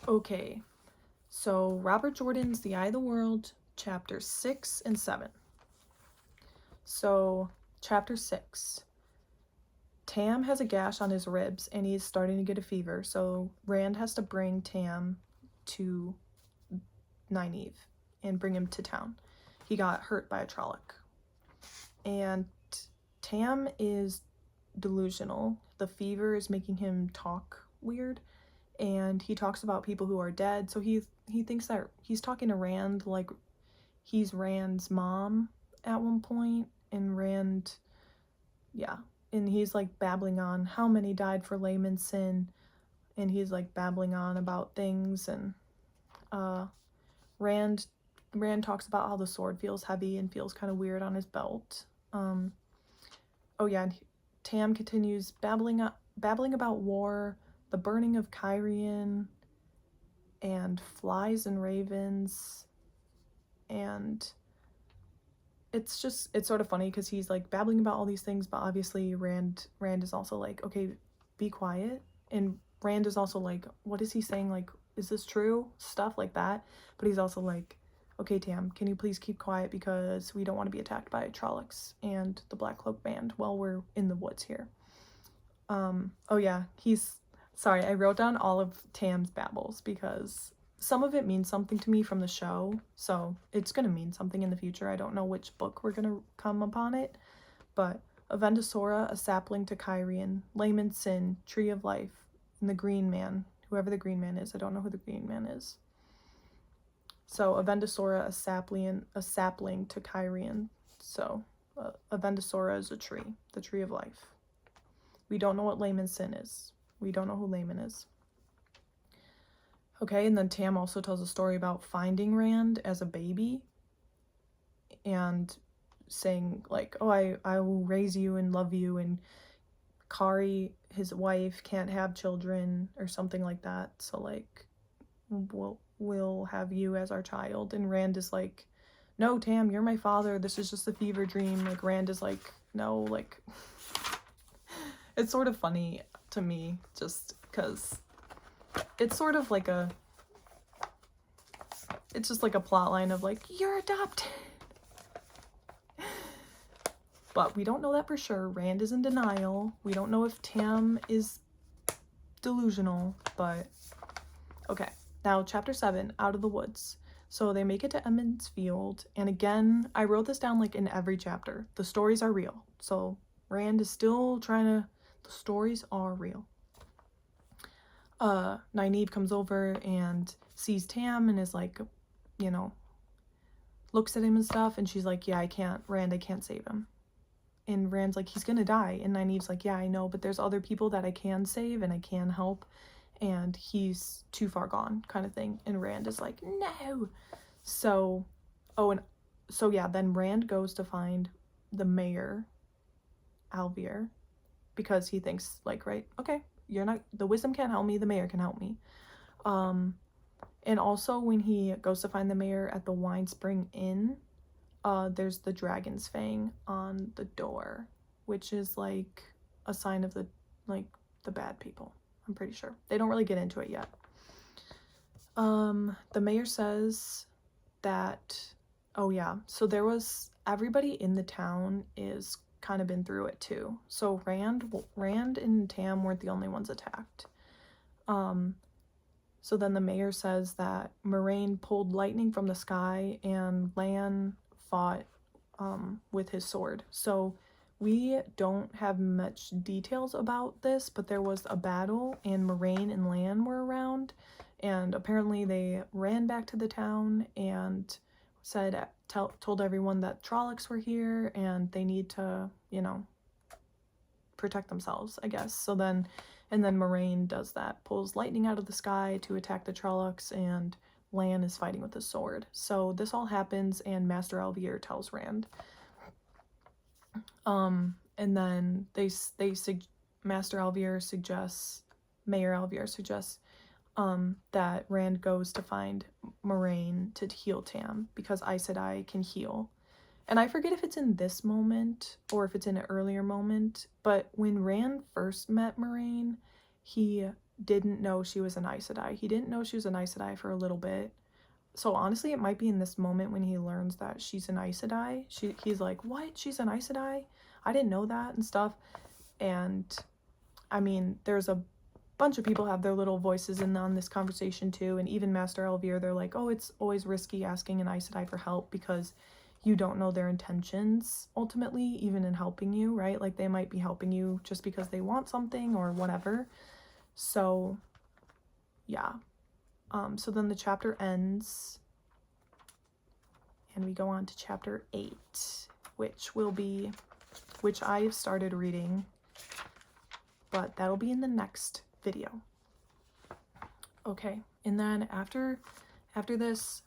Okay, so Robert Jordan's The Eye of the World, chapter 6 and 7. So, chapter 6. Tam has a gash on his ribs and he's starting to get a fever, so Rand has to bring Tam to Nynaeve and bring him to town. He got hurt by a Trolloc. And Tam is delusional. The fever is making him talk weird, and he talks about people who are dead, so he thinks that he's talking to Rand like he's Rand's mom at one point, and Rand, yeah, and he's like babbling on how many died for Layman's sin, and he's like babbling on about things, and Rand talks about how the sword feels heavy and feels kind of weird on his belt. Oh yeah, and Tam continues babbling about war, the burning of Cairhien, and flies and ravens, and it's sort of funny because he's like babbling about all these things, but obviously Rand is also like, okay, be quiet, and Rand is also like, what is he saying, like, is this true, stuff like that, but he's also like, okay, Tam, can you please keep quiet because we don't want to be attacked by Trollocs and the Black Cloak Band while we're in the woods here. Oh yeah, sorry, I wrote down all of Tam's babbles because some of it means something to me from the show, so it's gonna mean something in the future. I don't know which book we're gonna come upon it, but Avendesora, a sapling to Cairhien, Layman's Sin, Tree of Life, and the Green Man, whoever the Green Man is. I don't know who the Green Man is. So Avendesora, a sapling to Cairhien. So Avendesora is a tree, the Tree of Life. We don't know what Layman's Sin is. We don't know who Layman is. Okay, and then Tam also tells a story about finding Rand as a baby and saying like, oh, I will raise you and love you, and Kari, his wife, can't have children or something like that, so like we'll have you as our child. And Rand is like, no, Tam, you're my father, this is just a fever dream. Like Rand is like, no, like it's sort of funny to me just because it's sort of like it's just like a plot line of like, you're adopted. But we don't know that for sure. Rand is in denial. We don't know if Tam is delusional, but okay. Now, chapter 7, Out of the Woods. So they make it to Emond's Field, and again, I wrote this down like in every chapter. The stories are real. So Rand is still the stories are real. Nynaeve comes over and sees Tam and is like, you know, looks at him and stuff, and she's like, yeah, I can't save him. And Rand's like, he's gonna die. And Nynaeve's like, yeah, I know, but there's other people that I can save and I can help, and he's too far gone, kind of thing. And Rand is like, no. So, then Rand goes to find the mayor, Alvier, because he thinks like, right, okay, the wisdom can't help me, the mayor can help me. And also when he goes to find the mayor at the Wine Spring Inn, there's the dragon's fang on the door, which is like a sign of the bad people. I'm pretty sure. They don't really get into it yet. The mayor says that, oh yeah, so everybody in the town is kind of been through it too. So Rand and Tam weren't the only ones attacked. So then the mayor says that Moiraine pulled lightning from the sky and Lan fought with his sword. So we don't have much details about this, but there was a battle and Moiraine and Lan were around, and apparently they ran back to the town and told everyone that Trollocs were here and they need to, protect themselves, I guess. And then Moiraine does that, pulls lightning out of the sky to attack the Trollocs, and Lan is fighting with his sword. So this all happens, and Master Alvier tells Rand. And then Mayor Alvier suggests that Rand goes to find Moiraine to heal Tam, because Aes Sedai can heal. And I forget if it's in this moment or if it's in an earlier moment, but when Rand first met Moiraine, he didn't know she was an Aes Sedai. He didn't know she was an Aes Sedai for a little bit. So honestly, it might be in this moment when he learns that she's an Aes Sedai. He's like, what? She's an Aes Sedai? I didn't know that and stuff. And I mean, there's a bunch of people have their little voices in on this conversation too. And even Master Elvir, they're like, oh, it's always risky asking an Aes Sedai for help because you don't know their intentions ultimately, even in helping you, right? Like they might be helping you just because they want something or whatever. So yeah. So then the chapter ends and we go on to chapter 8, which I've started reading, but that'll be in the next video. Okay, and then after this,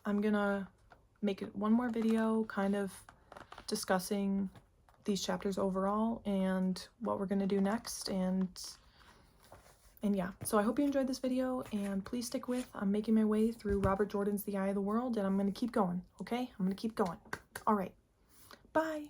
I'm gonna make it one more video kind of discussing these chapters overall and what we're gonna do next, and yeah, so I hope you enjoyed this video, and please stick with. I'm making my way through Robert Jordan's The Eye of the World, and I'm gonna keep going, okay? I'm gonna keep going. All right, bye.